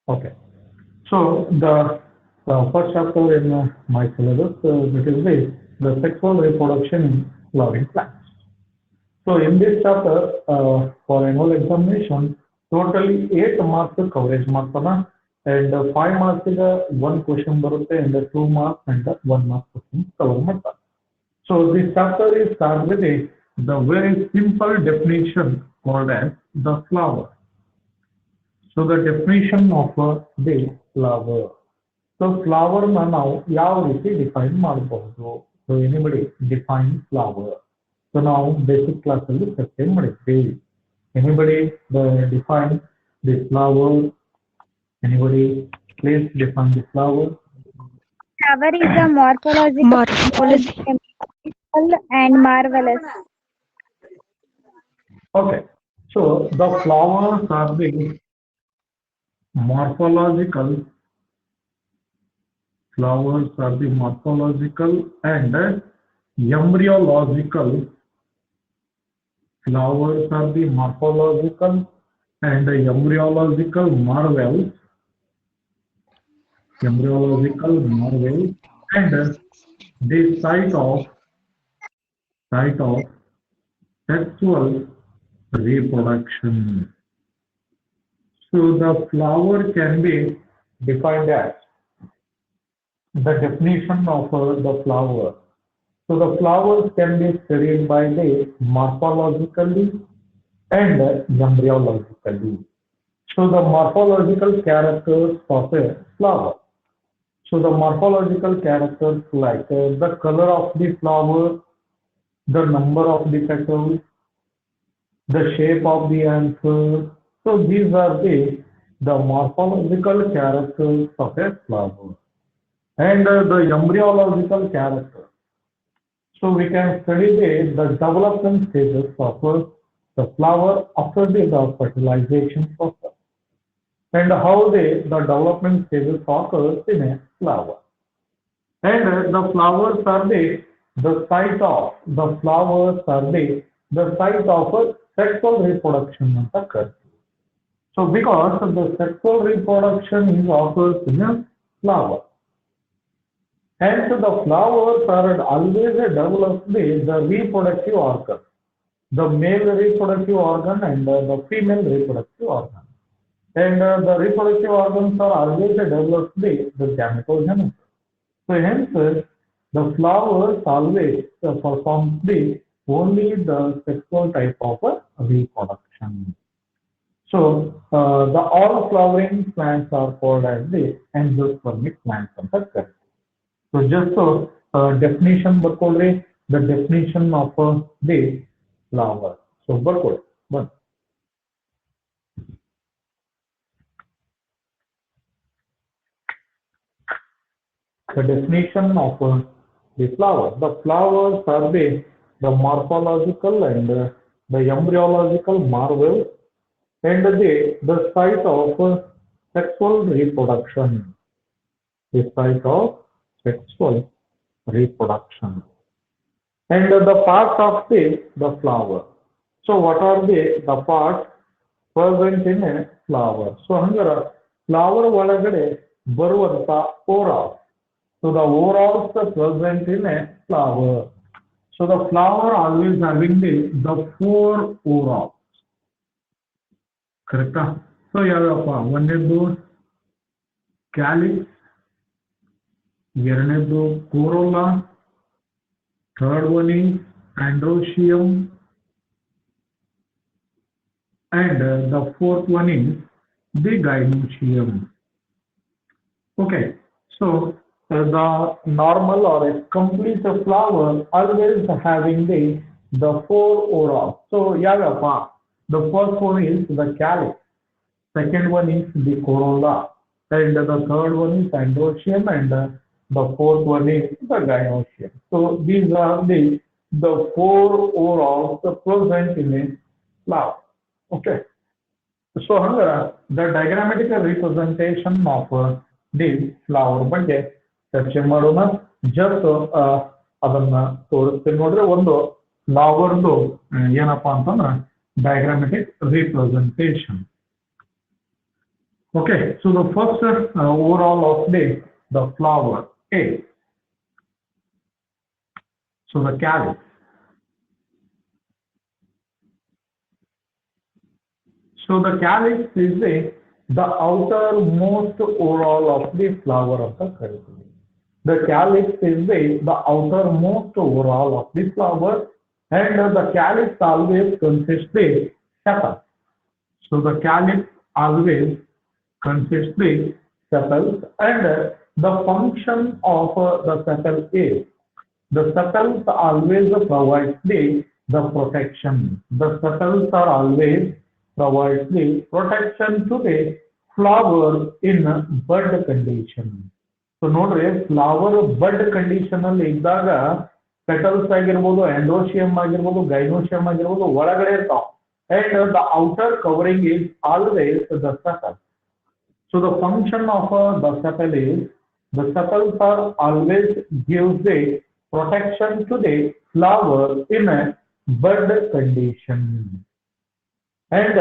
Okay. So the first chapter in my syllabus, that is the sexual reproduction in flowering plants. So in this chapter, for annual examination, totally 8 marks coverage marks and 5 marks is one question barutte and 2 marks and 1 mark question cover marks. So this chapter is start with the very simple definition called as the flower. So the definition of the flower. So flower now ಯಾವ ರೀತಿ define ಮಾಡಬಹುದು? So anybody define flower? So now basic class ಅಲ್ಲಿ ಚರ್ಚೆ ಮಾಡಿದ್ವಿ. Anybody define the flower? Anybody please define the flower? Flower is a morphological Morphology. and marvelous. Okay. So the flowers are the morphological. Flowers are the morphological and embryological. Flowers are the morphological and embryological marvels. Embryological marvels and the site of sexual reproduction. So the flower can be defined as the definition of the flower. So the flowers can be studied by the morphologically and embryologically. So the morphological characters of a flower. So the morphological characters like the color of the flower, the number of the petals, the shape of the anther. So these are the morphological characters of a flower. And the embryological character. So we can study the development stages of the flower after the fertilization process and how the development stages occurs in a flower. And the flowers are the site of the flowers are the site of sexual reproduction occurs. So because the sexual reproduction is occurs in a flower. Hence, the flowers are always develop the reproductive organ, the male reproductive organ and the female reproductive organ. And the reproductive organs are always developed the gametogenesis. So hence, the flowers always perform only the sexual type of reproduction. So the all flowering plants are called as the endospermic plants of the gut. So just definition ಬರ್ಕೊಳ್ರಿ, the definition of the flower. So ಬರ್ಕೊಳ್ರಿ. But the definition of the flower. The flowers are the morphological and the embryological marvel and the site of sexual reproduction. The site of sexual reproduction. And the parts of the flower. So what are the parts present in a flower? So ಹಂಗಾರ flower ಒಳಗಡೆ ಬರುವಂತ overall. So the overalls are present in a flower. So the flower always having the 4 overalls. Correct? So ಯಾವ್ಯಾವಪ್ಪ? ಒಂದನೇದು calyx, ಎರಡನೇದು corolla, third one is androecium, and the fourth one is the gynoecium. Okay, so the normal or a complete flower always having the 4 overalls. So ಯಾವ್ಯಾವಪ್ಪ? The first one is the calyx, second one is the corolla, and the third one is androecium, and the fourth one is the gynoecium. So these are the 4 overalls present in a flower. Okay. So the diagrammatical representation of the flower ಬಗ್ಗೆ ಚರ್ಚೆ ಮಾಡೋಣ. Just ಅದನ್ನ ತೋರಿಸ್ತೀನಿ ನೋಡ್ರಿ. ಒಂದು ಫ್ಲವರ್ದು ಏನಪ್ಪಾ ಅಂತಂದ್ರೆ diagrammatic representation. Okay, so the first overall of the flower is, so the calyx. So the calyx is the outermost overall of the flower of the cultivar. The calyx is the outermost overall of the flower, and the calyx always consists the sepal. So the calyx always consists the sepals, and the function of the sepal is, the sepals always provides the protection. The sepals are always provides the protection to the flower in bud condition. So ನೋಡ್ರಿ flower ಬಡ್ condition ಅಲ್ಲಿ ಇದ್ದಾಗ petals ಆಗಿರ್ಬೋದು, ಎಂಡೋಶಿಯಂ ಆಗಿರ್ಬೋದು, ಗೈನೋಶಿಯಂ ಆಗಿರ್ಬೋದು ಒಳಗಡೆ ಇರ್ತಾವ. And the outer covering is always the sepal. So the function of the sepal is, the sepals are always gives the protection to the flower in a bud condition. And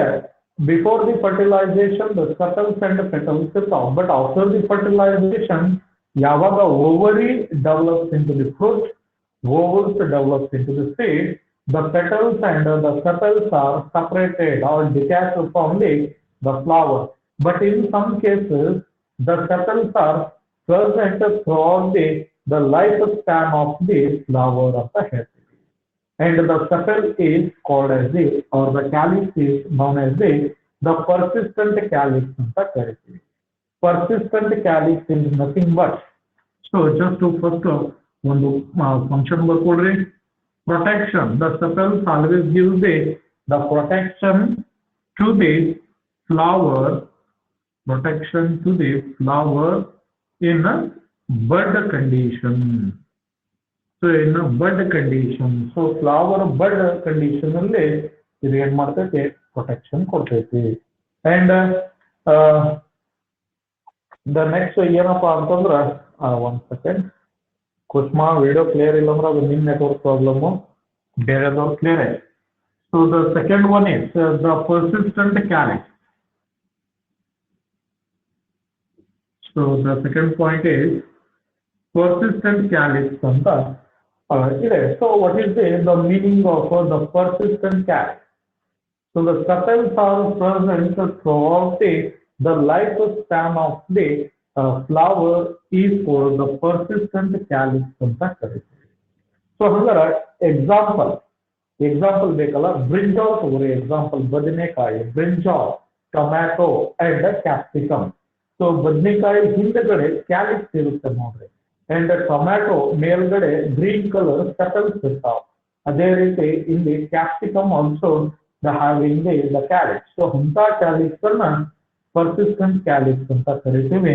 before the fertilization, the sepals and the petals are found. But after the fertilization, Yavaga ovary develops into the fruit, ovules develops into the seed, the petals and the sepals are separated or detached from the flower. But in some cases, the sepals are present throughout the lifespan of the flower of the head. And the sepal is called as or the calyx is known as the persistent calyx ಅಂತ ಕರಿತೀವಿ. Persistent calyx is nothing but, so just to first ಒಂದು function ಬರ್ಕೊಡ್ರಿ. Protection, the sepals always give the protection to the flower, protection to the flower in a bud condition. So in a bud condition, so flower bud condition ಅಲ್ಲಿ ಇದು ಏನ್ ಮಾಡ್ತೈತೆ, protection ಕೊಡ್ತೈತಿ. And the next ಏನಪ್ಪಾ ಅಂತಂದ್ರ, ಒಂದ್ second, Kusma video clear ಇಲ್ಲ ಅಂದ್ರೆ ಅದು ನಿಮ್ ನೆಟ್ವರ್ಕ್ ಪ್ರಾಬ್ಲಮ್, ಬೇರೆದವ್ರು ಕ್ಲಿಯರ್ ಆಯ್ತು. So the second one is the persistent calyx. So the second point is persistent calyx ಅಂತ ಇದೆ. So what is the meaning of the persistent calyx? So the sepals are present throughout the lifespan of the flower is called the persistent calyx ಅಂತ ಕರೀತೀವಿ. So ಹಂಗಾರೆ example ಬೇಕಲ್ಲ, brinjal ತಗೋರಿ example, ಬದನೆಕಾಯಿ, brinjal, tomato and capsicum. So ಬದನೆಕಾಯಿ ಹಿಂದಗಡೆ calyx ಇರುತ್ತೆ ನೋಡ್ರಿ, ಅಂಡ್ ಟೊಮ್ಯಾಟೊ ಮೇಲ್ಗಡೆ ಗ್ರೀನ್ ಕಲರ್ ಸೆಟಲ್ಸ್ ಇರ್ತಾವ. ಅದೇ ರೀತಿ ಇಲ್ಲಿ capsicum also the having the calyx. So ಅಂತ ಕ್ಯಾಲಿಕ್ಸ್ ಅನ್ನ ಪರ್ಸಿಸ್ಟೆಂಟ್ ಕ್ಯಾಲಿಕ್ಸ್ ಅಂತ ಕರಿತೀವಿ.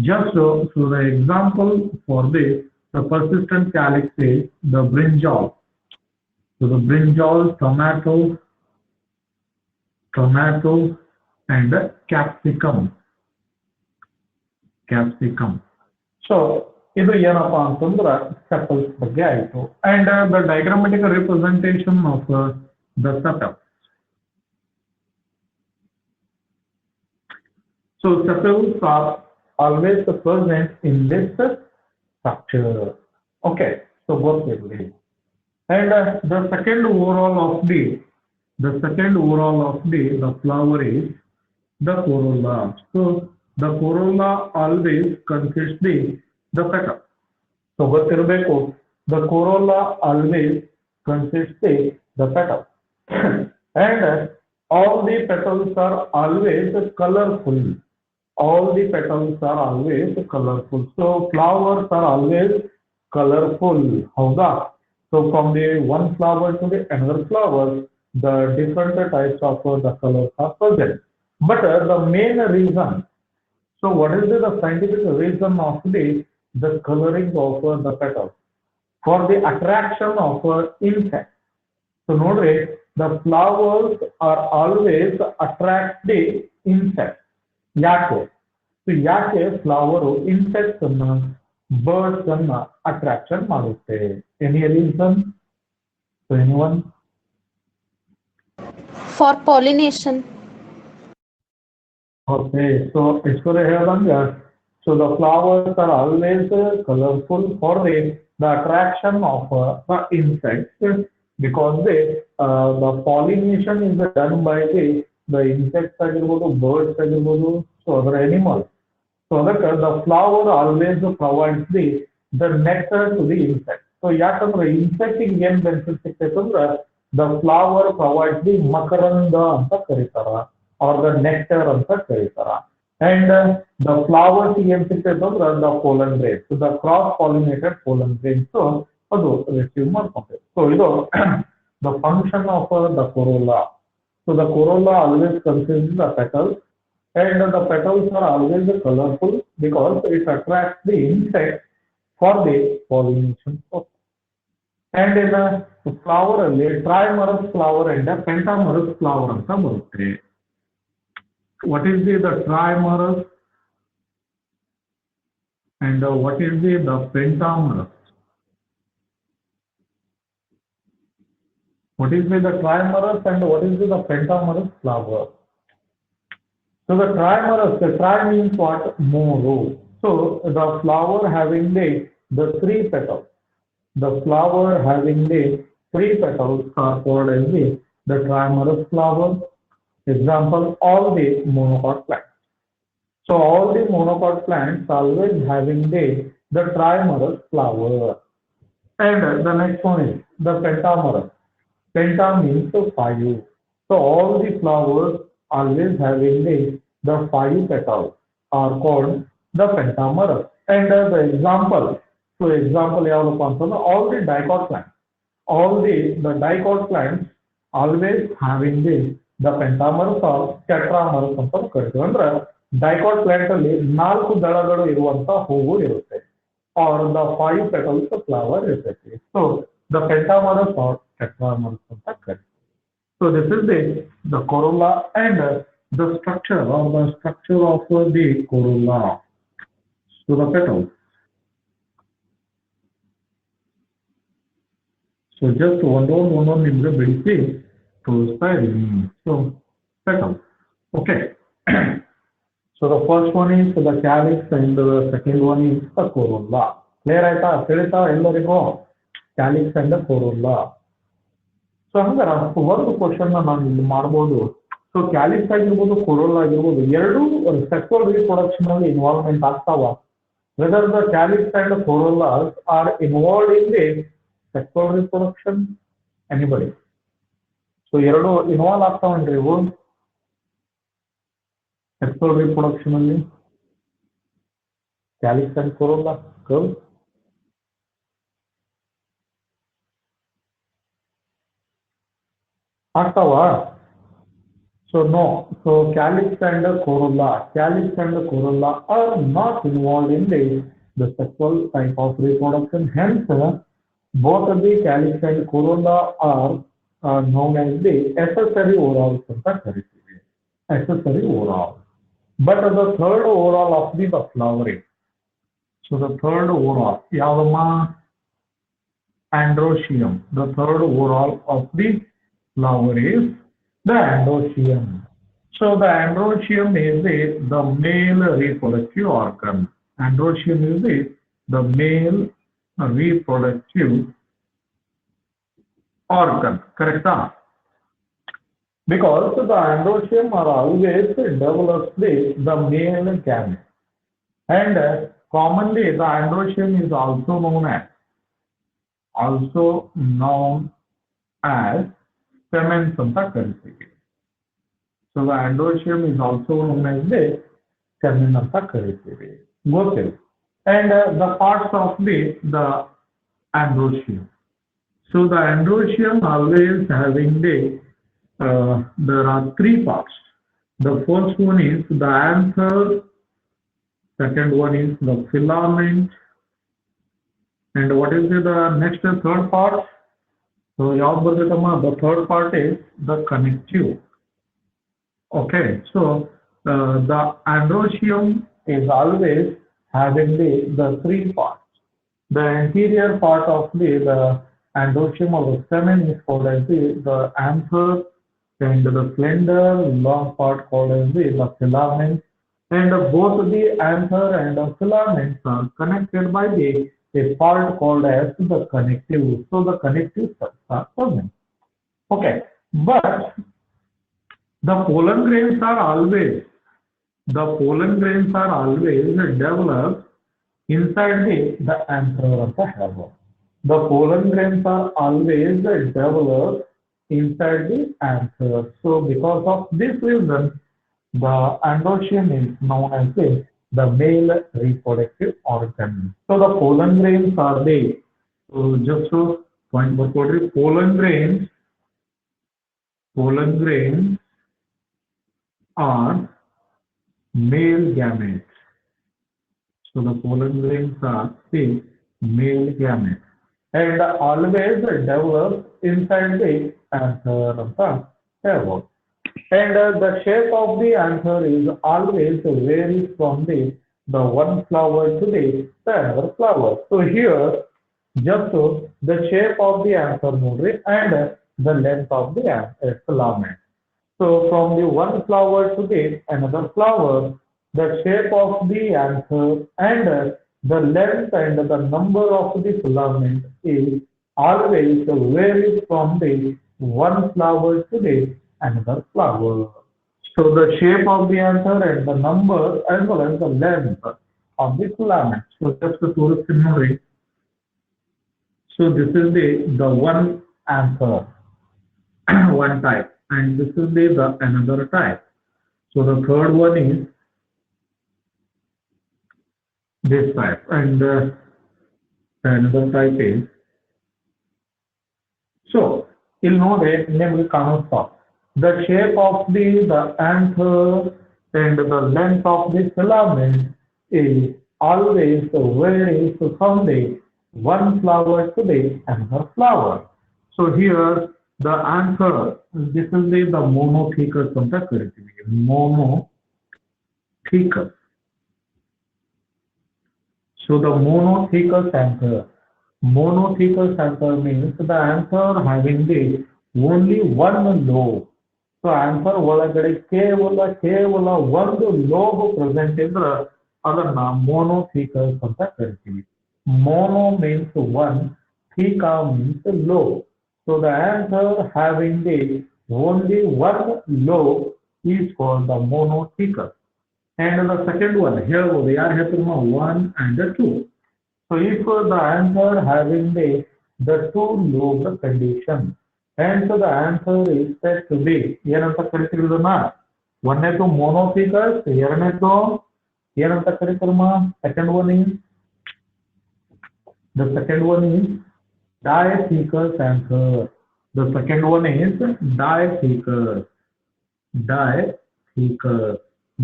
Just so the example for the persistent calyx is the brinjal. So the brinjal, tomato and capsicum. So ಇದು ಏನಪ್ಪಾ ಅಂತಂದ್ರ ಸೆಪಲ್ಸ್ ಬಗ್ಗೆ ಆಯ್ತು. And the diagrammatic representation of the sepal. So sepals are always present in this structure. Okay, so both will. And the second overall of the flower is the corolla. So the corolla always consists the petal. So ಗೊತ್ತಿರಬೇಕು, the corolla always consists the petal. And all the petals are always colorful. So flowers are always colorful. ಹೌದಾ? So from the one flower to the another flower, the different types of the colors are present. But the main reason, so what is the scientific reason of the coloring of the petals? For the attraction of insects. So notice the flowers are always attract the insects. ಯಾಕೆ? So ಯಾಕೆ flower insects ಅನ್ನ, birds ಅನ್ನ attraction ಮಾಡುತ್ತೆ? Any reason? So anyone? For pollination. Okay, so Ishwara Hedanga, so the flowers are always colorful for the attraction of the insects because the pollination is done by the insects ಆಗಿರ್ಬೋದು, birds ಆಗಿರ್ಬೋದು, so other animals. So ಅದಕ್ಕೆ the flower always provides the nectar to the insect. So ಯಾಕಂದ್ರೆ insect ಗೆ ಏನ್ benefit ಸಿಗ್ತೈತೆ ಅಂದ್ರೆ the flower provides the ಮಕರಂದ ಅಂತ ಕರೀತಾರ or the nectar ಅಂತ ಕರೀತಾರ. And the flowers ಏನ್ ಸಿಗ್ತೈತೆ ಅಂದ್ರೆ the pollen grains. So the cross pollinated pollen grains ಅದು ರಿಸೀವ್ ಮಾಡ್ಕೊಂತೈತೆ. So ಇದು the function of the corolla. So the corolla always consists the petals and the petals are always colorful because it attracts the insect for the pollination process. And in a flower ಅಲ್ಲಿ trimerous flower and a pentamerous flower ಅಂತ ಬರುತ್ತೆ. What is the trimerous and what is the pentamerous? What is the trimerous and what is the pentamerous flower? So the trimerous, the tri means what? More. So the flower having the three petals. The flower having the three petals are called as the trimerous flower. Example, all the monocot plants. So all the monocot plants always having the trimerous flower. And the next one is the pentamerous. Penta means five. So all the flowers always having the five petals are called the pentamerous. And the example, so example ಯಾವಪ್ಪ ಅಂತಂದ್ರೆ all the dicot plants, all the dicot plants always having the pentamerous or tetramerous ಅಂತ ಕರಿತೀವಿ. ಅಂದ್ರೆ dicot plant ಅಲ್ಲಿ ನಾಲ್ಕು ದಳಗಳು ಇರುವಂತ ಹೂವು ಇರುತ್ತೆ or the five petals flower ಇರ್ತೈತಿ. So the pentamerous or tetramerous ಅಂತ ಕರಿತೀವಿ. So this is the corolla and the structure or the structure of the corolla. So the petals. So just ಒಂದೊಂದು ನಿಮ್ಗೆ ಬಿಡಿಸಿ ತೋರಿಸ್ತಾ ಇದ್ದೀನಿ. So petals. Okay. So the first one is the calyx and the second one is the corolla. Clear ಆಯ್ತಾ? ತಿಳಿತಾ ಎಲ್ಲರಿಗೂ calyx and the corolla. So ಹಂಗಾರೆ ಒಂದು ಕ್ವಶನ್ ನಾನು ಇಲ್ಲಿ ಮಾಡ್ಬೋದು. ಸೊ ಕ್ಯಾಲಿಕ್ಸ್ ಆಗಿರ್ಬೋದು, ಕೊರೋಲ್ಲಾ ಆಗಿರ್ಬೋದು, ಎರಡೂ ಸೆಕ್ಸುವಲ್ ರೀಪ್ರೊಡಕ್ಷನ್ ಅಲ್ಲಿ ಇನ್ವಾಲ್ವ್ಮೆಂಟ್ ಆಗ್ತಾವ. Whether the calyx and corollas are involved in the sexual reproduction, anybody? So ಎರಡು ಇನ್ವಾಲ್ವ್ ಆಗ್ತಾವನ್ರಿ ಇವು ಸೆಕ್ಸುವಲ್ ರೀಪ್ರೊಡಕ್ಷನ್ ಅಲ್ಲಿ, ಕ್ಯಾಲಿಕ್ಸ್ ಅಂಡ್ ಕೊರೋಲ್ಲಾ. ಆಗ್ತಾವ? So no. So calyx and corolla are not involved in the sexual type of reproduction. Hence, both of the calyx and corolla are known as the accessory orals anta kariteve. Accessory oral. But the third oral of the flowering. So the third oral, yavama? Androecium. The third oral of the flower is the androecium. So the androecium is the male reproductive organ. Androecium is the male reproductive organ. Correct? Because the androecium are always develops the male gamete. And commonly the androecium is also known as stamens anta kariteve. So the androecium is also known as the stamen anta kariteve. Gotil. And the parts of the androecium. So the androecium always having there are three parts. The first one is the anther, second one is the filament, and what is the next third part? So the third part is the connective. Okay, so the androecium is always having the three parts. The anterior part of the androecium or the stamen is called as the anther, and the slender long part called as the filament, and both the anther and the filaments are connected by a part called as the connective. So the connective cells are present. Okay, but the pollen grains are always developed inside the anther of the hair. The pollen grains are always developed inside the anther. So because of this reason, the androecium is known as the male reproductive organ. So the pollen grains are there. So just to point out what is pollen grains are male gametes. So the pollen grains are the male gametes and always develop inside the anther of the hair. And the shape of the anther is always varies from the one flower to the another flower. So here, just so the shape of the anther node and the length of the filament. So from the one flower to the another flower, the shape of the anther and the length and the number of the filament is always varies from the one flower to the another flower. So the shape of the anther and the number as well as the length of the filament. So just to tourist memory. So this is the one anther, one type, and this is the another type. So the third one is this type, and another type is so. You'll know that namely Kanospa. The shape of the anther and the length of the filament is always varies from the one flower to the another flower. So here the anther, this is the monothecous ಅಂತ ಕರಿತೀವಿ. Monothecous. So the monothecous anther means the anther having the only one lobe. So anther ಒಳಗಡೆ ಕೇವಲ ಒಂದು lobe present ಇದ್ರೆ ಅದನ್ನ monothecous ಅಂತ ಕರಿತೀವಿ. Mono means one, theca means lobe. So the anther having the only one lobe is called the monothecous. And the second one, here we are having one and the two. So if the anther having the two lobe condition, and so the anther is said to be ಏನಂತ ಕರಿತೀವಿ ಇದನ್ನ ಒಂದನೇದು monothecous, ಎರಡನೇದು ಏನಂತ ಕರಿತೀರಮ್ಮ second one is dithecous anther. The second one is dithecous.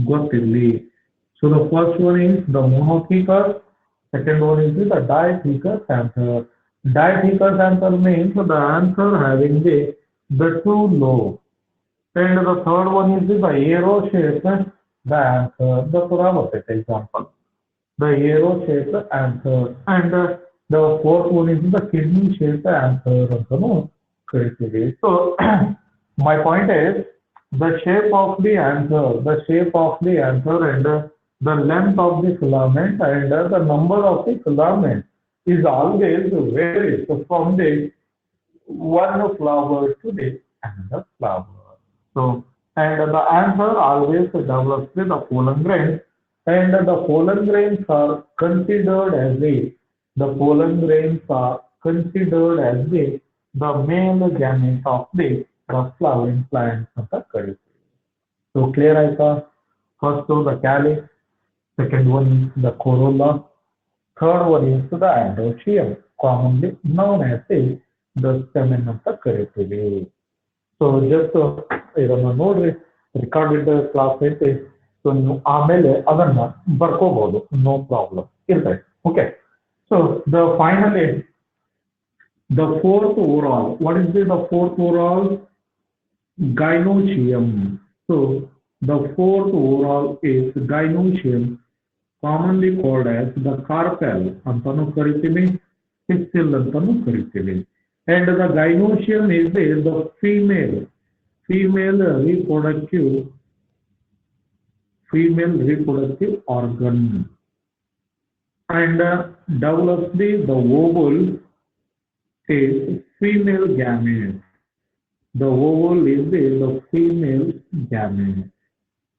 ಗೊತ್ತಿರಲಿ. So the first one is the monothecous, second one is the dithecous anther. Dithecous anther means the anther having the two lobes. And the third one is the arrow-shaped anther. The Puravate example. The arrow-shaped anther. And the fourth one is the kidney-shaped anther. So my point is, the shape of the anther and the length of the filament and the number of the filament is always varies from the one flower to the another flower. So, and the anther always develops with the pollen grains, and the pollen grains are considered as the male gamete of the flowering plants of the curry. So clear aita. First to the calyx, second one is the corolla, third one is the androecium, commonly known as the stamen of the curry. So just ಇದನ್ನ ನೋಡ್ರಿ recorded class ಐತೆ. So ನೀವು ಆಮೇಲೆ ಅದನ್ನ ಬರ್ಕೋಬಹುದು, no problem ಇರ್ತೈತೆ. Okay. So the finally the fourth overall. What is the fourth overall? Gynoecium. So the fourth overall is gynoecium, commonly called as the carpel ಅಂತನೂ ಕರಿತೀವಿ, pistil ಅಂತನೂ ಕರಿತೀವಿ. And the gynoecium is the female female reproductive organ, and develops the ovule is female gamete. The ovule is the female gamete.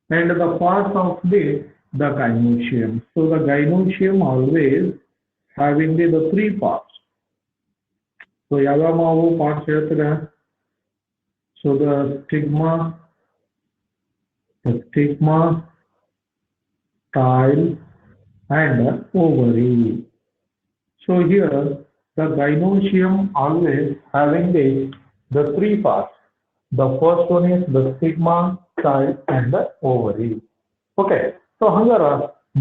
And the parts of the gynoecium. So the gynoecium always having the three parts. So Yagamavu parts here. So the stigma, style, and ovary. So here the gynoecium always having the three parts. The first one is the stigma, style, and the ovary. Okay. So ಹಂಗಾರ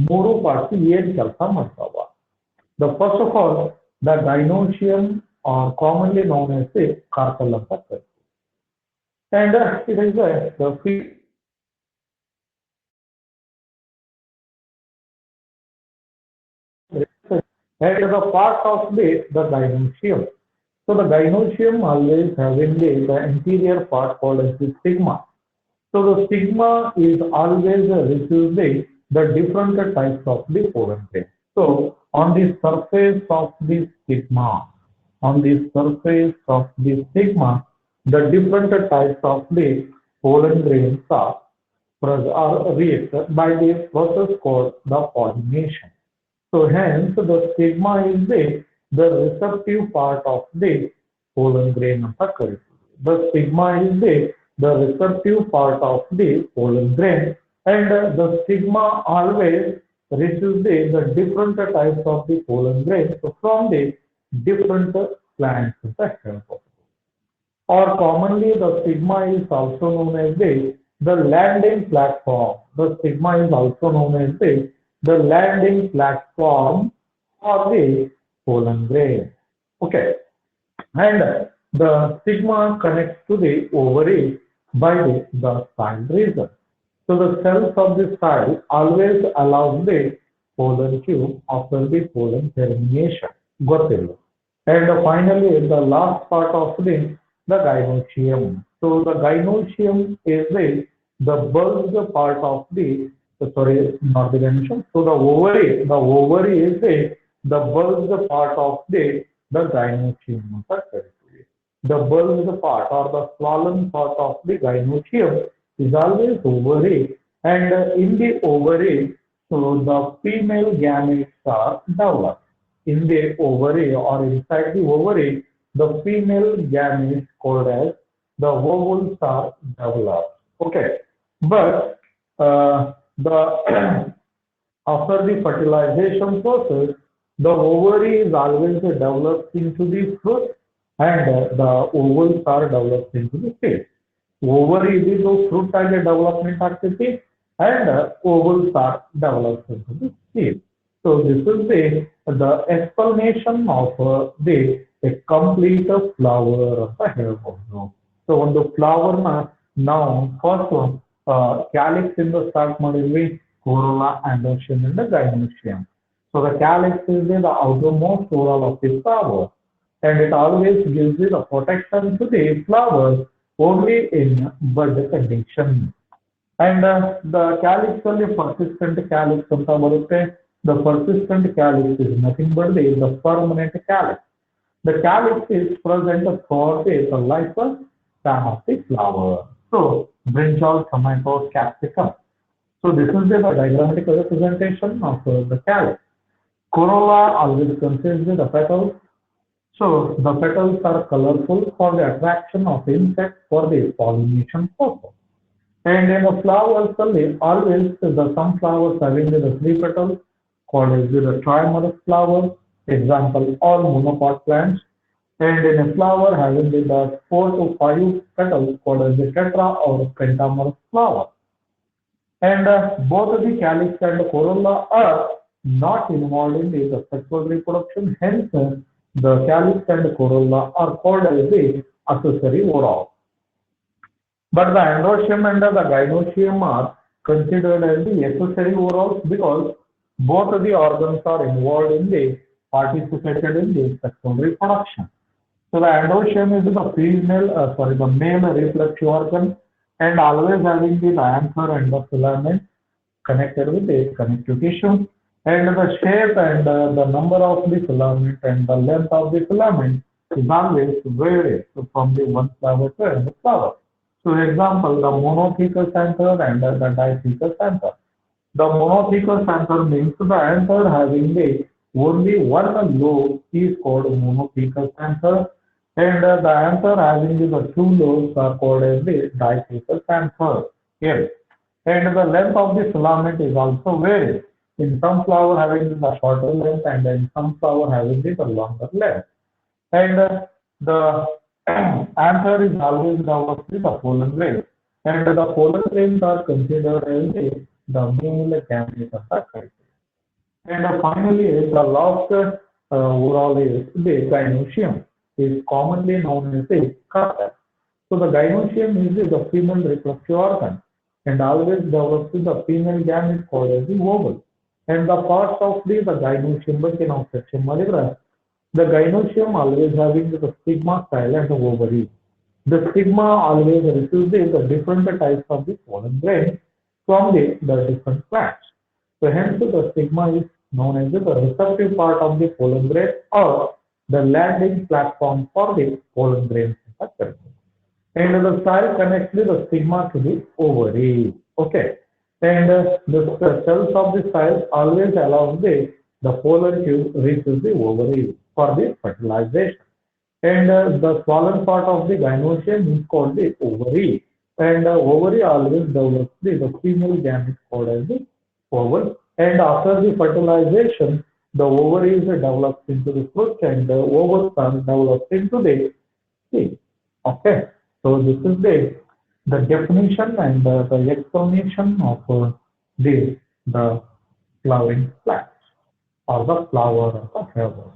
ಮೂರು parts ಏನ್ ಕೆಲಸ ಮಾಡ್ತಾವ? The first of all, the gynoecium are commonly known as the carpel ಅಂತ ಕರೀತೀವಿ. And it is the and the part of the gynoecium. So the gynoecium always having the anterior part called as the stigma. So the stigma is always receives the different types of the pollen grain. So on the surface of the stigma, the different types of the pollen grains are reacted by the process called the pollination. So hence the stigma is the receptive part of the pollen grain. The stigma is the receptive part of the pollen grain, and the stigma always receives the different types of the pollen grain from the different plants. Or commonly the stigma is also known as the landing platform. The stigma is also known as the landing platform for the pollen grain. Okay. And the stigma connects to the ovary by the style region. So the cells of the style always allow the pollen tube after the pollen termination. And finally, the last part of the gynoecium. So the gynoecium is the bulbed part of the sorry, not the gynoecium. So the ovary is the bulbed part of the gynoecium. The bulbed part or the swollen part of the gynoecium is always ovary, and in the ovary, so the female gametes are developed. In the ovary or inside the ovary, the female gametes called as the ovules are developed. Okay, but the after the fertilization process, the ovary is always developed into the fruit, and the ovules are developed into the seed. Ovary is the fruit and development activity, and ovules are developed into the seed. So this is the explanation of a complete flower of the hair bone. So on the flower now first one calyx in the start ಮಾಡಿದ್ವಿ, corolla, androecium, and the gynoecium. So the calyx is the outermost whorl of the flower, and it always gives you the protection to the flower only in bud condition. And the calyx only persistent calyx anta barutte. The persistent calyx is nothing but the permanent calyx. The calyx is present for the lifespan of the flower. So brinjal, tomato, capsicum. So this is the diagrammatic representation of the calyx. Corolla always consists of the petals. So the petals are colorful for the attraction of insects for the pollination purpose. And in the flowers, always some flowers having the three petals called as the trimerous flowers. Example, all monopod plants. And in a flower having the 4 to 5 petals called as the tetra or pentamerous flower. And both the calyx and the corolla are not involved in the sexual reproduction. Hence, the calyx and the corolla are called as the accessory whorls. But the androecium and the gynoecium are considered as the accessory whorls because both of the organs are involved in the participated in the sexual reproduction. So the androecium is the the male reproductive organ and always having the anther and the filament connected with the connective tissue. And the shape and the number of the filament and the length of the filament is always varies from the one flower to another flower. So example, the monothecous anther and the dithecous anther. The monothecous anther means the anther having the only one lobe is called monothecous anther, and the anther having the two lobes are called as the dithecous anther. Here. And the length of the filament is also varies. In some flower having the shorter length and in some flower having the longer length. And the anther is always developed with the pollen grains. And the pollen grains are considered as the male gamete of the culture. And finally, the last overall is the gynoecium, is commonly known as the carpet. So the gynoecium is the female reproductive organ and always develops with the female gamete called as the ovule. And the parts of the gynoecium of section malignus, the gynoecium always having the stigma, style and the ovary. The stigma always receives the different types of the pollen grains from the different plants. So hence the stigma is known as the receptive part of the pollen grain or the landing platform for the pollen grains. And the style connects the stigma to the ovary. Okay. And the cells of the style always allow the pollen to reach the ovary for the fertilization. And the swollen part of the gynoecium is called the ovary. And ovary always develops the female gamete called as the ovule. And after the fertilization, the ovary is developed into the fruit and the ovules are developed into the seed. Okay. So this is the definition and the explanation of the flowering plants or the flower of the flower.